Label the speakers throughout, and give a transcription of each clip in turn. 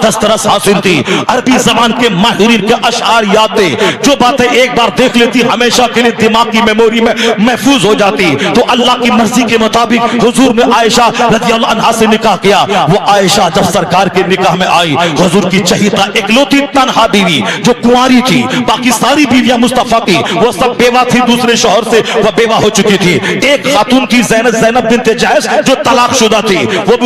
Speaker 1: दस्तरस हासिल थी, अरबी जबान के माहिरीन के अशआर याद थे, जो बातें एक बार देख लेती हमेशा के लिए दिमाग की मेमोरी में महफूज हो जाती। तो अल्लाह की मर्जी के मुताबिक हुजूर ने आयशा रज़ियल्लाहु अन्हा से निकाह किया। वो आयशा जब सरकार के निकाह में आई, हुजूर की चहीता इकलौती तन्हा बीवी जो कुंवारी थी, बाकी सारी बीवियां मुस्तफा की वो सब बेवा थी, दूसरे शौहर से वो बेवा हो चुकी थी। एक खातून थी ज़ैनब बिन्त जहश जो तलाकशुदा थी, वो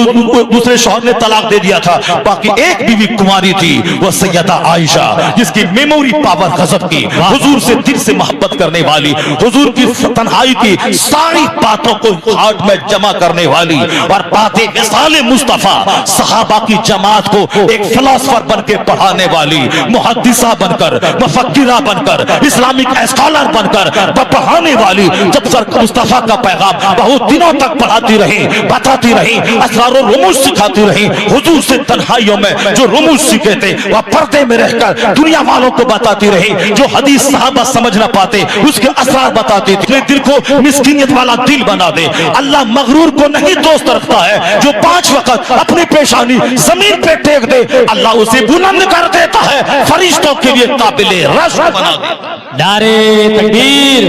Speaker 1: दूसरे शौहर ने तलाक दे दिया था। बाकी एक बीवी कुंवारी थी, वो सैयदा आयशा, जिसकी मेमोरी पावर गजब की, हुजूर से दिल से मोहब्बत करने वाली, हुजूर की तन्हाई की सारी बातों को हार्ट में जमा करने वाली और बातें मिसाले मुस्तफा सहाबा की जमात को एक फिलोसफर बनकर पढ़ाने वाली, मुहद्दिसा बनकर, मुफक्किरा बनकर, इस्लामिक स्कॉलर बनकर पढ़ाने वाली। जब सर मुस्तफा का पैगाम बहुत दिनों तक पढ़ाती रही, बताती रही, असरार और रुमूज सिखाती रही। हुजूर से तन्हाइयों में जो रुमूज सीखे थे वह पर्दे में रहकर दुनिया वालों को बताती रही। जो हदीस सहाबा समझ ना पाते उसके असरार बताती थी। अपने दिल को मिस्कीनियत वाला दिल बना दे। अल्लाह मगरूर को नहीं दोस्त रखता है, जो 5 वक्त अपनी पेशानी जमीन पे टेक दे अल्लाह उसे बुलंद कर देता है, फरिश्तों के लिए काबिले रश्क बना दे।
Speaker 2: नारे तकबीर,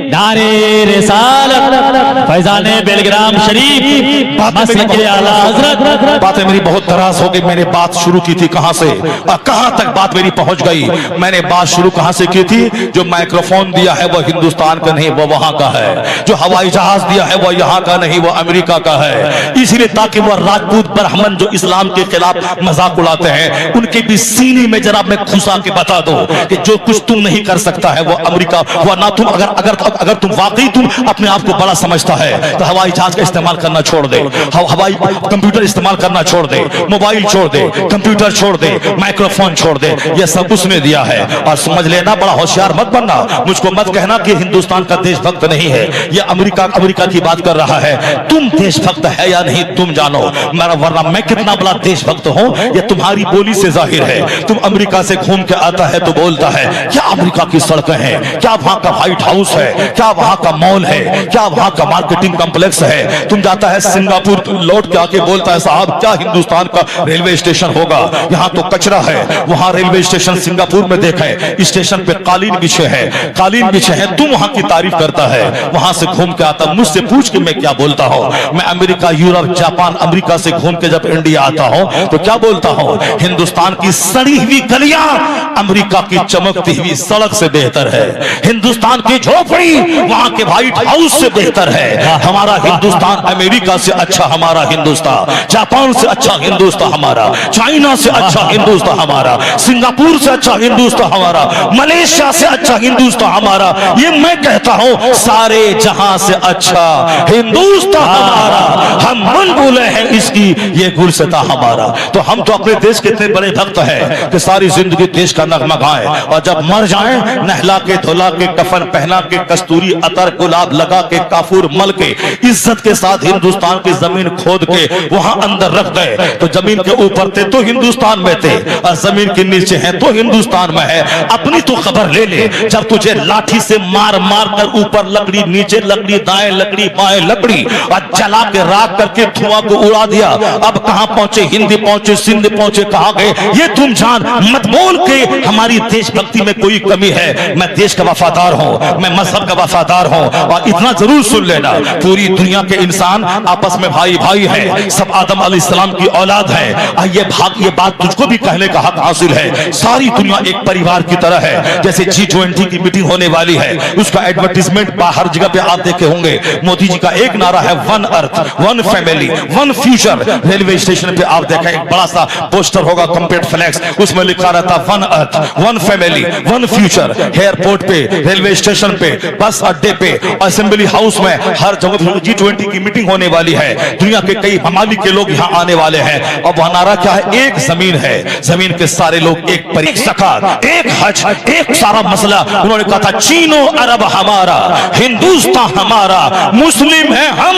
Speaker 2: नारे रिसालत, फैजाने बेलग्राम शरीफ, मसलक आला हज़रत।
Speaker 1: बातें मेरी बहुत दराज हो गई। मैंने बात शुरू की थी कहां से और कहां तक बात मेरी पहुंच गई। मैंने बात शुरू कहां से की थी? जो माइक्रोफोन दिया है वो हिंदुस्तान का नहीं, वो वहां का है। जो हवाई जहाज दिया है वो यहां का नहीं, वो अमेरिका का है। इसलिए ताकि वो राजपूत ब्राह्मण जो इस्लाम के खिलाफ मजाक उड़ाते हैं, उनके भी सीने में जरा मैं घुसा के बता दो कि जो कुछ तुम नहीं कर सकता है वो अमेरिका, वो ना तुम अगर तुम वाकई तुम अपने आप को बड़ा समझता है तो हवाई जहाज का इस्तेमाल करना छोड़ दे, हवाई कंप्यूटर इस्तेमाल करना छोड़ दे, मोबाइल छोड़ दे, कंप्यूटर छोड़ दे, माइक्रोफोन छोड़ दे। ये सब उसने दिया है। और समझ लेना, बड़ा होशियार मत बनना, मुझको मत कहना कि हिंदुस्तान का देशभक्त नहीं है, ये अमेरिका की बात कर रहा है। तुम देशभक्त है या नहीं तुम जानो, वरना मैं कितना बड़ा देशभक्त हूं ये तुम्हारी बोली से जाहिर है। तुम अमेरिका से घूम के आता है तो बोलता है क्या अमेरिका की सड़कें हैं, क्या वहां का व्हाइट हाउस है, क्या वहां का मॉल है, क्या वहां का मार्केटिंग कॉम्प्लेक्स है। तुम जाता है सिंगापुर, लौट के आके बोलता है साहब क्या हिंदुस्तान का रेलवे स्टेशन होगा, यहाँ तो कचरा है। वहां रेलवे स्टेशन सिंगापुर में देखे, स्टेशन पे कालीन बिछे हैं, तुम वहां की तारीफ करता है। वहां से घूम के आता, मुझसे पूछ के मैं क्या बोलता हूँ। मैं अमेरिका, यूरोप, जापान, अमेरिका से घूम के जब इंडिया आता हूँ तो क्या बोलता हूँ? हिंदुस्तान की सड़ी हुई गलियां अमेरिका की चमकती हुई सड़क से बेहतर है, हिंदुस्तान की झोपड़ी वहां के व्हाइट हाउस से बेहतर है। हमारा हिंदुस्तान अमेरिका से अच्छा हमारा हिंदुस्तान, जापान से अच्छा हिंदुस्तान हमारा, चाइना से अच्छा हिंदुस्तान हमारा, सिंगापुर से अच्छा हिंदुस्तान हमारा, मलेशिया से अच्छा हिंदुस्तान हमारा। ये मैं कहता हूं सारे जहां से अच्छा हिंदुस्तान हमारा। हम मन बोले हैं इसकी ये गुलसिता हमारा। तो हम तो अपने देश के इतने बड़े भक्त हैं कि सारी जिंदगी देश का नगमा गाएं और जब मर जाएं नहला के धुला के कफन पहना के कस्तूरी अतर गुलाब लगा के काफूर मल के इज्जत के साथ हिंदुस्तान की जमीन खोद के वहां अंदर रख गए। तो जमीन के ऊपर थे तो हिंदुस्तान में थे और जमीन के नीचे हैं तो हिंदुस्तान में है। अपनी तो खबर ले ले, जब तुझे लाठी से मार मार कर ऊपर लकड़ी, नीचे लकड़ी, दाएं लकड़ी, बाएं लकड़ी और जला के राख करके धुआं को उड़ा दिया। अब कहां पहुंचे? हिंदी पहुंचे, सिंध पहुंचे, कहां गए ये तुम जान मत बोल के हमारी देशभक्ति में कोई कमी है। मैं देश का वफादार हूं, मैं मजहब का वफादार हूं और इतना जरूर सुन लेना, पूरी दुनिया के इंसान आपस में भाई भाई है, सब आदम अलैहिस्सलाम की औलाद है। ये बात तुझको भी कहने का हक हासिल है। सारी दुनिया एक परिवार की तरह है। जैसे G20 की मीटिंग होने वाली है, उसका एडवर्टीजमेंट हर जगह पे आप देखे होंगे। मोदी जी का एक नारा है one earth, one family, one future. Railway station पे आप देखें एक बड़ा सा पोस्टर होगा, कंप्लीट फ्लैक्स, उसमें लिखा रहता one earth, one family, one future. Airport पे, रेलवे स्टेशन पे, बस अड्डे पे, असेंबली हाउस में, हर जगह G20 की मीटिंग होने वाली है। दुनिया के कई ममालिक के लोग यहाँ आने वाले हैं। और वह नारा क्या है? एक जमीन है, जमीन के सारे लोग एक पर, एक ज़कात, एक हज, एक सारा मसला। उन्होंने कहा था चीनो अरब हमारा, हिंदुस्तान हमारा, मुस्लिम है हम,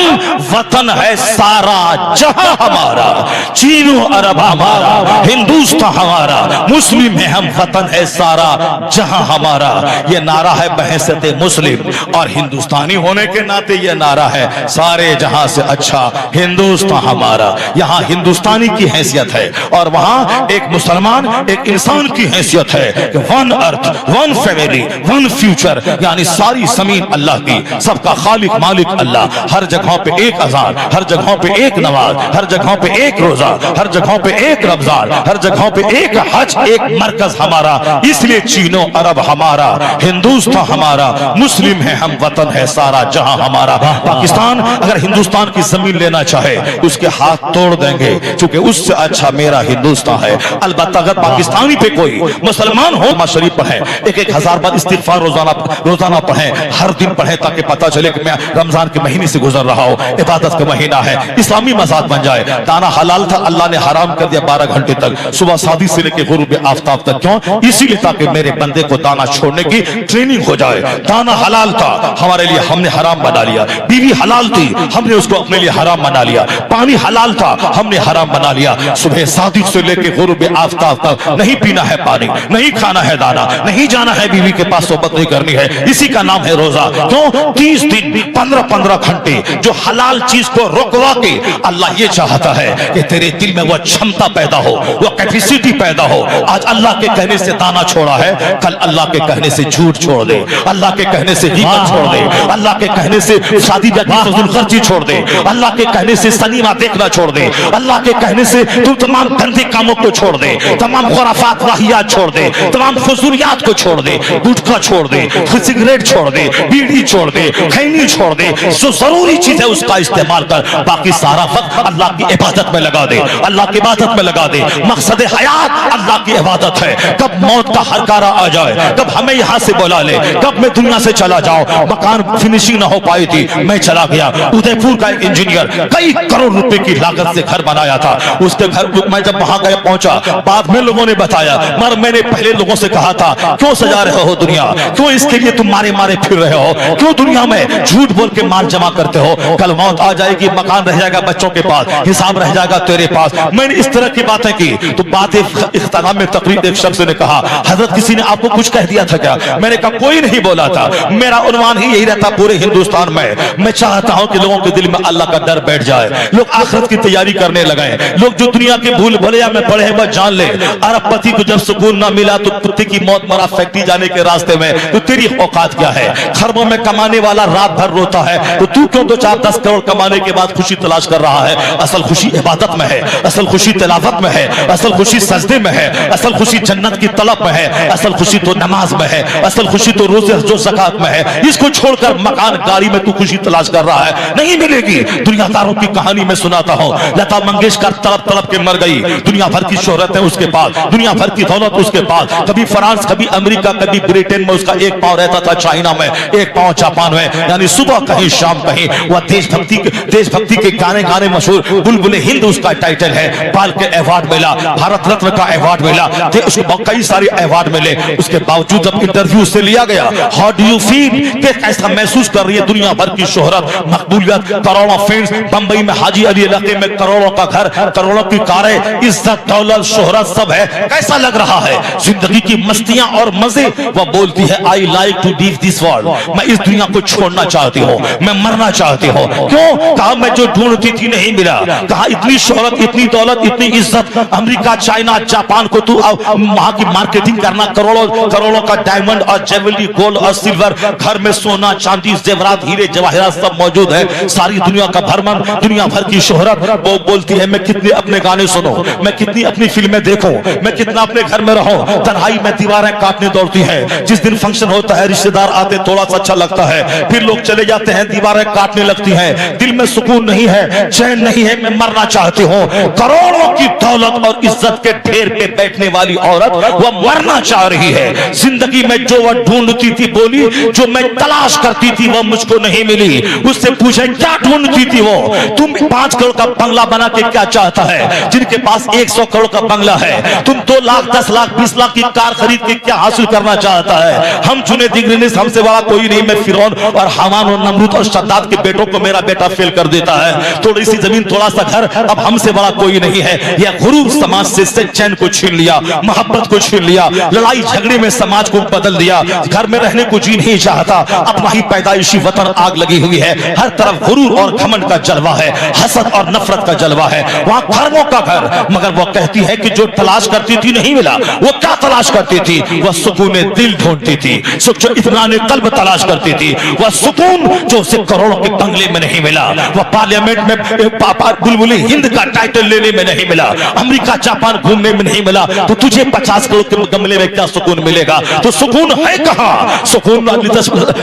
Speaker 1: वतन है सारा जहां हमारा। चीनो अरब हमारा, हिंदुस्तान हमारा, मुस्लिम है हम, वतन है सारा जहां हमारा। ये नारा है बहैसियत मुस्लिम, और हिंदुस्तानी होने के नाते ये नारा है सारे जहां से अच्छा हिंदुस्तान हमारा। यहाँ हिंदुस्तानी की हैसियत है اور वहां एक मुसलमान एक इंसान की हैसियत है कि one earth one family one future, यानी सारी जमीन अल्लाह की, सबका खालिक मालिक अल्लाह। हर जगहों पे एक अजान, हर जगहों पे एक नमाज, हर जगहों पे एक रोजा, हर जगहों पे एक रमजान, हर जगहों पे एक हज, एक मरकज हमारा। इसलिए चीनो अरब हमारा, हिंदुस्तान हमारा, मुस्लिम है हम, वतन है सारा जहां हमारा। पाकिस्तान अगर हिंदुस्तान की जमीन लेना चाहे उसके हाथ तोड़ देंगे, क्योंकि उससे अच्छा मेरा हिंदुस्तान है। अलबत्ता अगर पाकिस्तानी पे कोई मुसलमान हो, नमाज शरीफ पढ़े, एक हजार बार इस्तिगफार रोजाना पढ़े, हर दिन पढ़े, ताकि पता चले कि मैं रमजान के महीने से गुजर रहा हूँ, इबादत का महीना है, इस्लामी मजाक बन जाए। दाना हलाल था, अल्लाह ने हराम कर दिया 12 घंटे तक, सुबह शादी से लेकर गुरूब आफ्ताब तक। क्यों? इसीलिए ताकि मेरे बंदे को दाना छोड़ने की ट्रेनिंग हो जाए। दाना हलाल था हमारे लिए, हमने हराम बना लिया। बीवी हलाल थी, हमने उसको अपने लिए हराम बना लिया। पानी हलाल था, हमने हराम बना लिया। सुबह शादी से लेकर गुरूब आफ्ताब तक नहीं पीना है पानी, नहीं खाना है दाना, नहीं जाना है बीवी के पास, सोबत नहीं करनी है। इसी का नाम है रोजा। क्यों? 30 दिन 15-15 घंटे जो हलाल चीज को रोकवा के अल्लाह ये चाहता है कि तेरे दिल में वो क्षमता पैदा हो, वो कैपेसिटी पैदा हो। आज अल्लाह के कहने से दाना छोड़ा है, कल अल्लाह के कहने से झूठ छोड़ दे, अल्लाह के कहने से गीबत छोड़ दे, अल्लाह के कहने से शादी की फजूल खर्ची छोड़ दे, अल्लाह के कहने से सिनेमा देखना छोड़ दे, अल्लाह के कहने से तू तमाम गंदे कामों को छोड़ दे, तमाम खुराफात वाहियात छोड़ दे, तमाम फजूलियात को छोड़ दे, गुटखा छोड़ दे, सिगरेट छोड़ दे, बीड़ी छोड़ दे, खैनी छोड़ दे, जो जरूरी चीज है उसका इस्तेमाल कर, बाकी सारा वक्त अल्लाह की इबादत में लगा दे, अल्लाह की इबादत में लगा दे। मकसद हयात अल्लाह की इबादत है। कब मौत का हरकारा आ जाए, कब हमें यहाँ से बुला ले, कब मैं दुनिया से चला जाऊं। मकान फिनिशिंग ना हो पाई थी, मैं चला गया। उदयपुर का एक इंजीनियर कई करोड़ रुपए की लागत से घर बनाया था, उसके घर मैं जब वहां गया पहुंचा, बाद में लोगों ने बताया, मगर मैंने पहले लोगों से कहा था क्यों सजा रहे हो दुनिया, क्यों इसके लिए तुम मारे मारे फिर रहे हो, क्यों दुनिया में झूठ बोल के माल जमा करते हो। कल मौत आ जाएगी, मकान रह जाएगा बच्चों के पास, हिसाब रह जाएगा तेरे पास। मैंने इस तरह की बातें की तो बातें इख्तिताम में तकरीर एक शख्स ने कहा, हजरत किसी ने आपको कुछ कह दिया था क्या? मैंने कहा कोई नहीं बोला था, मेरा उन्वान ही यही रहता पूरे हिंदुस्तान में। मैं चाहता हूं कि लोगों के दिल में अल्लाह का डर बैठ जाए, लोग आखिरत की तैयारी करने लगे, लोग जो दुनिया के भूल भुलैया में पड़े हैं बस जान ले, अरबपति को जब सुकून ना मिला तो कुत्ते की मौत मरा फैक्ट्री जाने के रास्ते में, तो तेरी औकात क्या है? खरबों में कमाने वाला रात भर रोता है, तो तू क्यों 2-4-10 करोड़ कमाने के बाद खुशी तलाश कर रहा है? असल खुशी इबादत में है, असल खुशी तिलावत में है, असल खुशी सजदे में है, असल खुशी जन्नत की तलब में है, असल खुशी तो नमाज में है, असल खुशी तो रोजे जो ज़कात में है। इसको छोड़कर मकान गाड़ी में तू खुशी तलाश कर रहा है, नहीं मिलेगी। दुनियादारों की कहानी में सुनाता हूँ, लता मंगेशकर तड़प तड़प के मर गई, दुनिया भर की शोहरत है उसके पास, दुनिया भर की दौलत उसके पास, कभी फ्रांस, कभी अमेरिका, कभी ब्रिटेन में उसका एक पांव रहता था, चाइना में एक पांव जापान में, यानी सुबह कहीं शाम कहीं। वह देशभक्ति के गाने गाने मशहूर, बुलबुल हिंद उसका टाइटल है, बाल के अवार्ड मिला, भारत रत्न का अवार्ड मिला, उसको कई सारे अवार्ड मिले। उसके बावजूद जब इंटरव्यू से लिया गया, हाउ डू यू फील, कैसा महसूस कर रही है? दुनिया भर की शोहरत, मकबूलियत, करोड़ों फैंस, बंबई में हाजी अली इलाके में करोड़ों का घर, करोड़ों की कारें, इज्जत दौलत शोहरत सब है, कैसा लग रहा है? जिंदगी की मस्तियां और मजे। वह बोलती है I like to leave this world, मैं इस दुनिया को छोड़ना चाहती हूँ, मैं मरना चाहती हूँ। क्यों? कहा मैं जो ढूंढती थी नहीं मिला, कहा इतनी शोहरत, इतनी दौलत, इतनी इज्जत, अमेरिका, चाइना, जापान को तू वहां की मार्केटिंग करना, करोड़ों का डायमंड और ज्वेलरी, गोल्ड और सिल्वर, घर में सोना चांदी जेवरात हीरे जवाहरात सब मौजूद है, सारी दुनिया का भ्रमण, दुनिया भर की शोहरत। वो बोलती है मैं कितने अपने गाने सुनूं, मैं कितनी अपनी फिल्में देखूं, मैं कितना अपने घर में रहूं, तन्हाई में दीवारें काटने दौड़ती है। जिस दिन फंक्शन होता है रिश्तेदार आते, थोड़ा सा अच्छा लगता है, फिर लोग चले जाते हैं, दीवारें काटने लगती हैं, दिल में सुकून नहीं है, चैन नहीं है, मैं मरना चाहती हूँ। करोड़ों की दौलत और इज्जत के ढेर पे बैठने वाली औरत वह मरना चाह रही है। जिंदगी में जो वह ढूंढती थी, बोली जो मैं तलाश करती थी वह मुझको नहीं मिली। उससे पूछे क्या ढूंढती थी वो? तुम 5 करोड़ का बंगला बना के क्या चाहता है? जिनके पास 100 करोड़ का बंगला है, तुम 2 लाख 10 लाख 20 लाख की कार खरीद के क्या हासिल करना चाहता है? हम चुने दिग्रिनिस, हमसे बड़ा कोई नहीं, मैं फिरौन और हामान और नमरूद और शद्दाद के बेटों को मेरा बेटा फेल कर देता है, थोड़ी सी जमीन थोड़ा सा घर, अब हमसे बड़ा कोई नहीं है। यह गुरूर समाज से चैन को छीन लिया, मोहब्बत को छीन लिया, लड़ाई झगड़े में समाज को बदल दिया, घर में रहने को जी नहीं चाहता, अपना ही पैदाइशी वतन आग लगी हुई है, हर तरफ गुरूर और घमंड का जलवा है, हसद और नफरत का जलवा है। वहां खरबों का घर, बाहर, मगर वो कहती है कि जो तलाश करती थी नहीं मिला। वो क्या तलाश करती थी? वह सुकून दिल ढूंढती थी, जो इत्मीनान कल्ब तलाश करती थी, वह सुकून जो उसे करोड़ों के बंगले में नहीं मिला, वह पार्लियामेंट में पापा बुलबुली हिंद का टाइटल लेने में नहीं मिला, अमेरिका जापान घूमने में नहीं मिला, तो तुझे 50 करोड़ के गमले में क्या सुकून मिलेगा? तो सुकून है कहां? सुकून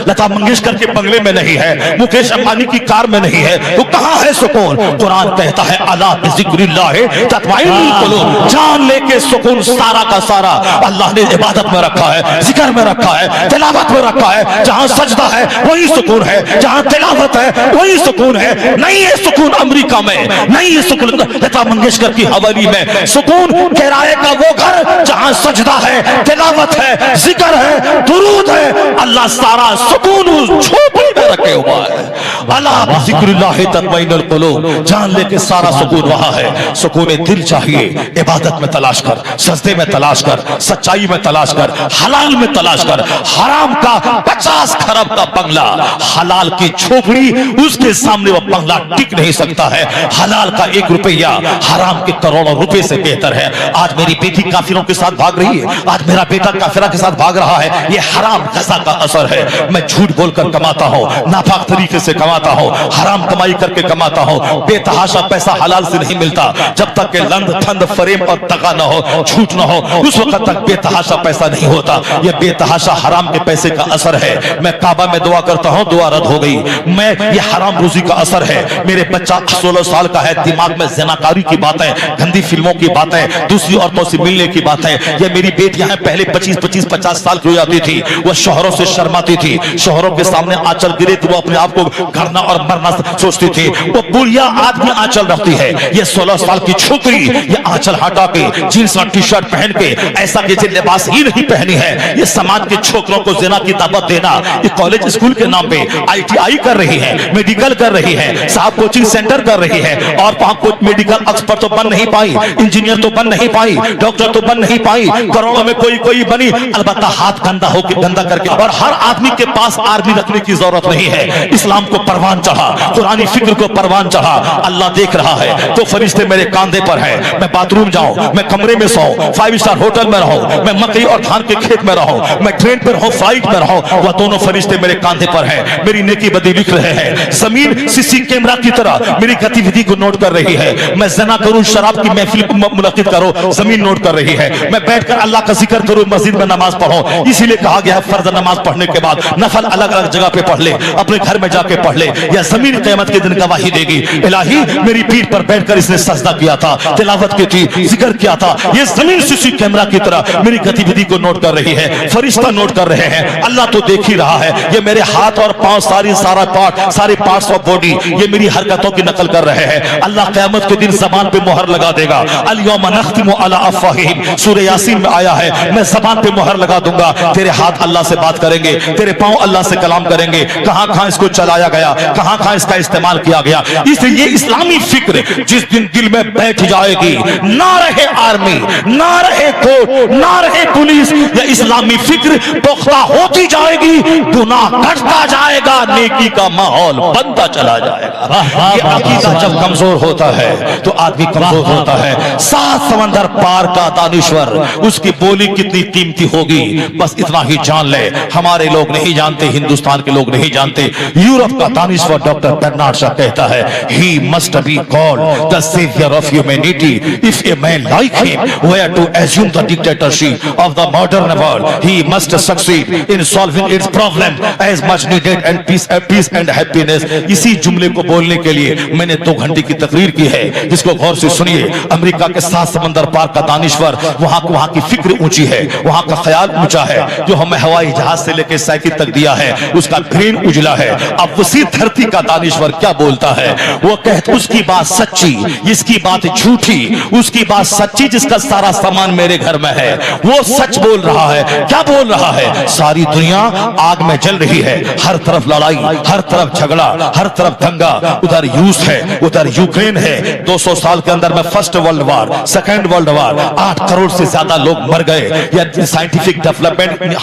Speaker 1: लता मंगेशकर के बंगले में नहीं है, मुकेश अंबानी की कार में नहीं है, तो कहां है सुकून? कुरान कहता है अला बिज़िक्रिल्लाह तत्मइन्नुल कुलूब, जान लेके सुकून सारा का सारा अल्लाह ने इबादत में रखा है, जिक्र में रखा है, तिलावत में रखा है। जहां सजदा है वही सुकून है, जहां तिलावत है वही सुकून है। नहीं है सुकून अमेरिका में, नहीं है सुकून लता मंगेशकर की हवेली में, सुकून किराए का वो घर जहां सजदा है, तिलावत है, जिक्र है, दुरूद है, अल्लाह सारा सुकून उस झोपड़ी में रखे हुआ है। अला बिज़िक्रिल्लाह तत्मइन्नुल कुलूब, जान लेके सारा सुकून वहां है। सुकून दिल चाहिए, इबादत में तलाश कर, सजदे में तलाश कर, सच्चाई में तलाश कर, हलाल में तलाश कर। हराम का 50 खरब का बंगला, हलाल की झोपड़ी, उसके सामने वो बंगला टिक नहीं सकता है। हलाल का 1 रुपया हराम के करोड़ों रुपए से बेहतर है। आज मेरी बेटी काफिरों के साथ भाग रही है, आज मेरा बेटा काफिरा के साथ भाग रहा है, ये हराम गज़ा का असर है। मैं झूठ बोलकर कमाता हूँ, नापाक तरीके से कमाता हूँ, हराम कमाई करके कमाता हूँ। बेतहाशा पैसा हलाल से नहीं मिलता। जब तक के लंद फंद फरेब और तका न हो, झूठ न हो, उस वक्त तक बेतहाशा पैसा नहीं होता। ये बेतहाशा हराम के पैसे का असर है। मैं काबा में दुआ करता हूँ, दुआ रद्द हो गई। मैं ये हराम रोजी का असर है। मेरे बच्चा 16 साल का है, दिमाग में ज़नाकारी की बातें, गंदी फिल्मों की बातें, दूसरी औरतों से मिलने की बातें। ये मेरी बेटियां हैं, पहले 25-50 साल की हो जाती थी, वो शोहरों से शर्माती थी, शोहरों के सामने आंचल गिरे तो वो अपने आप को घरना और मरना सोचती थी। वो बुढ़िया आदमी आंचल रखती है, ये 16 साल की छोकरी ये आंचल हटा के जींस और टी शर्ट पहन के ऐसा कि लिबास ही नहीं पहनी है। ये समाज के छोकरों को ज़िना की दावत देना, ये कॉलेज स्कूल के नाम पे ITI कर रही है, मेडिकल कर रही है, साहब कोचिंग सेंटर कर रही है, और वहां कुछ मेडिकल एक्सपर्ट तो बन नहीं पाई, इंजीनियर तो बन नहीं पाई, डॉक्टर तो बन नहीं पाई, करोड़ों में कोई बनी, अलबत्ता हाथ गंदा करके। और हर आदमी के पास आर्मी रखने की जरूरत नहीं है। इस्लाम को परवान चढ़ा, कुरानी फिक्र को परवान चढ़ा, अल्लाह देख रहा है। तो फरिश्ते मेरे कांधे पर है, मैं बाथरूम जाऊं, मैं कमरे में सोऊं, 5 स्टार होटल में रहूं, मैं मकई और धान के खेत में रहूं, मैं ट्रेन पर रहूं, फ्लाइट में रहूं, वह दोनों फरिश्ते मेरे कांधे पर हैं, मेरी नेकी बदी लिख रहे हैं। जमीन सीसी कैमरा की तरह मेरी गतिविधि को नोट कर रही है। मैं ज़ना करूं, शराब की महफिल मुनक्किद करूं, जमीन नोट कर रही है। मैं बैठकर अल्लाह का जिक्र करूं, मस्जिद में नमाज पढ़ूं। इसीलिए कहा गया है फर्ज नमाज पढ़ने के बाद नफल अलग अलग जगह पे पढ़ ले, अपने घर में जाके पढ़ ले, या जमीन क़यामत के दिन गवाही देगी। इलाही मेरी पीठ पर बैठकर इसने सजदा किया था, तिलावत की थी, जिक्र किया था। ये जमीन सीसी कैमरा की तरह मेरी गतिविधि को नोट कर रही है, फरिश्ता नोट कर रहे हैं, अल्लाह तो देख ही रहा है। ये मेरे हाथ और पांव सारे पार्ट्स ऑफ बॉडी ये मेरी हरकतों की नकल कर रहे हैं। अल्लाह क़यामत के दिन ज़बान पे मोहर लगा देगा। अल यौमा नख्तिमु अला अफ़वाहिहिम, सूरह यासीन में आया है, मैं ज़बान पे मोहर लगा दूंगा। तेरे हाथ अल्लाह से बात करेंगे, तेरे पांव अल्लाह से कलाम करेंगे। कहां इसको चलाया गया, कहां इसका इस्तेमाल किया गया। इसलिए इस्लामी फिक्र जिस दिन दिल में बैठ जाएगी, ना रहे आर्मी, ना रहे कोर्ट, ना रहे पुलिस, या इस्लामी फिक्र पुख्ता होती जाएगी, गुनाह घटता जाएगा, नेकी का माहौल बनता चला जाएगा। ये अकीदा जब कमजोर होता है तो आदमी कमजोर होता है। 7 समंदर पार का दानिश्वर, उसकी बोली कितनी कीमती होगी, बस इतना ही जान ले। हमारे लोग नहीं जानते, हिंदुस्तान के लोग नहीं जानते। यूरोप का दानिश्वर डॉक्टर बर्नार्ड शॉ कहता है, he must be called the savior of humanity. If a man like him were to assume the dictatorship of the modern world, he must succeed in solving its problem as much needed and peace and happiness. इसी जुमले को बोलने के लिए मैंने 2 घंटे की तकरीर की है, जिसको गौर से सुनिए। अमेरिका के 7 समंदर पार का दानिश्वर, वहां की फिक्र ऊंची है, वहां का ख्याल ऊंचा है। जो हमें हवाई जहाज से लेकर साइकिल तक दिया है, उसका ब्रेन उजला है। अब उसी धरती का दानिश्वर क्या बोलता है? वो कहता उसकी बात सच्ची, इसकी बात झूठी, उसकी बात सच्ची जिसका सारा सामान मेरे घर में है, वो सच बोल रहा है। क्या बोल रहा है? सारी दुनिया आग में जल रही है, हर तरफ लड़ाई, हर तरफ झगड़ा, हर तरफ दंगा। उधर रूस है, उधर यूक्रेन है। 200 साल के अंदर में first world war, second world war, 8 crore से ज्यादा लोग मर गए। या साइंटिफिक डेवलपमेंट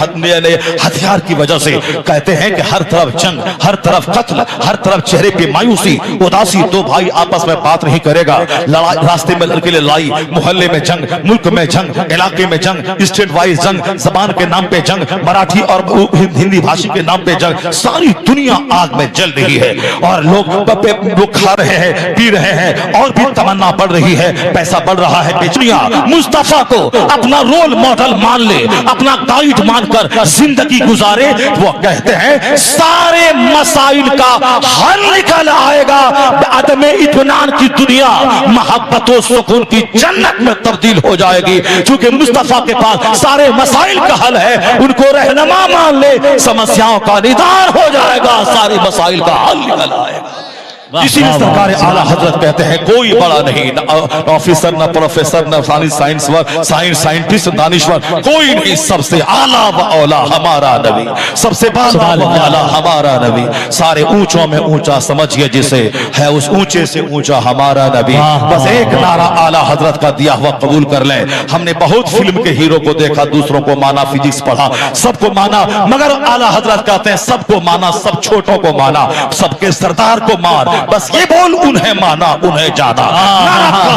Speaker 1: हथियार की वजह से कहते हैं कि हर तरफ जंग, हर तरफ कत्ल, हर तरफ चेहरे पे मायूसी, उदासी। 2 भाई आपस में बात नहीं करेगा, रास्ते में लड़के लाई, मोहल्ले में जंग, मुल्क में जंग, इलाके में जंग, स्टेट वाइज जंग, जबान के नाम पे जंग, मराठी और हिंदी भाषी के नाम पे जंग, सारी दुनिया आग में जल रही है और लोग खा रहे हैं, पी रहे हैं और भी तमन्ना बढ़ रही है, पैसा बढ़ रहा है। बेचनिया मुस्तफा को अपना रोल मॉडल मान ले, अपना गाइड मानकर जिंदगी गुजारे, वो कहते हैं सारे मसाइल का हल निकल आएगा। आदमे इत्मीनान की दुनिया मोहब्बत और सुकून की जन्नत में तब्दील हो जाएगी, क्योंकि मुस्तफा के पास सारे मसाइल का हल है। उनको रहनुमा मान ले, समस्याओं का निदान हो जाएगा, सारे मसाइल का हल निकल आएगा। इसीलिए सरकार आला हजरत कहते हैं कोई बड़ा नहीं, न ऑफिसर, न प्रोफेसर, न साइंटिस्ट, दानिश्वर, कोई नहीं, सबसे आला व औला हमारा नबी, सबसे आला हमारा नबी। सारे ऊंचों में ऊंचा समझिए जिसे है, उस ऊंचे से ऊंचा हमारा नबी। बस एक नारा आला हजरत का दिया हुआ कबूल कर लें। हमने बहुत फिल्म के हीरो को देखा, दूसरों को माना, फिजिक्स पढ़ा, सबको माना, मगर आला हजरत कहते हैं सबको माना, सब छोटों को माना, सबके सरदार को मान, बस ये बोल उन्हें माना, उन्हें जाना,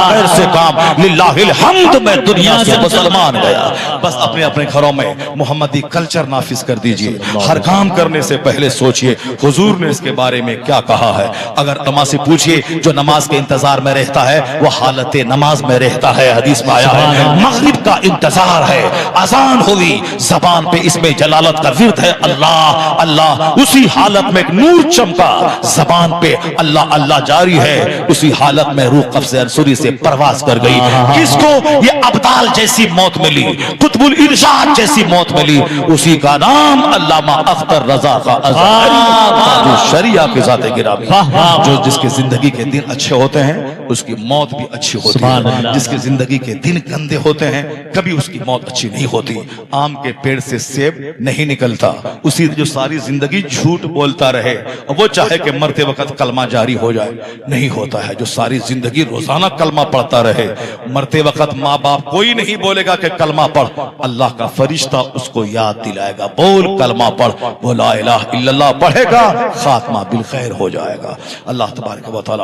Speaker 1: खैर से काम लिल्लाहिल हम्द में दुनिया से मुसलमान गया। बस अपने अपने घरों में मोहम्मदी कल्चर नाफिज कर दीजिए। हर काम करने से पहले सोचिए हुजूर ने इसके बारे में क्या कहा है। अगर नमाज से पूछिए, जो नमाज के इंतजार में रहता है वो हालत नमाज में रहता है। हदीस में आया है मगरिब का इंतजार है, अजान हुई, जबान पे इसमें जलालत का विर्द है अल्लाह अल्लाह, उसी हालत में एक नूर चमका, जबान पे अल्लाह अल्लाह जारी है, उसी हालत में रूह कब्ज़ अंसुरी से परवाज कर गई। किसको ये अब्दाल जैसी मौत मिली, कुतुबुल इरशाद जैसी मौत मिली, उसी का नाम अल्लामा अख्तर रजा का जो शरिया के ज़ाते गिरामी, जो जिसके जिंदगी के दिन अच्छे होते हैं उसकी मौत भी अच्छी होती है, जिसके जिंदगी के दिन गंदे होते हैं कभी उसकी मौत अच्छी नहीं होती। आम के पेड़ से सेब नहीं निकलता, उसी जो सारी जिंदगी झूठ बोलता रहे, वो चाहे कि मरते वक्त कलमा जारी हो जाए, नहीं होता है। जो सारी जिंदगी रोजाना कलमा पढ़ता रहे, मरते वक्त माँ बाप कोई नहीं बोलेगा कि कलमा पढ़, अल्लाह का फरिश्ता उसको याद दिलाएगा, बोल कलमा पढ़, वो ला इलाहा इल्लल्लाह पढ़ेगा, खात्मा बिल खैर हो जाएगा। अल्लाह तबारक व तआला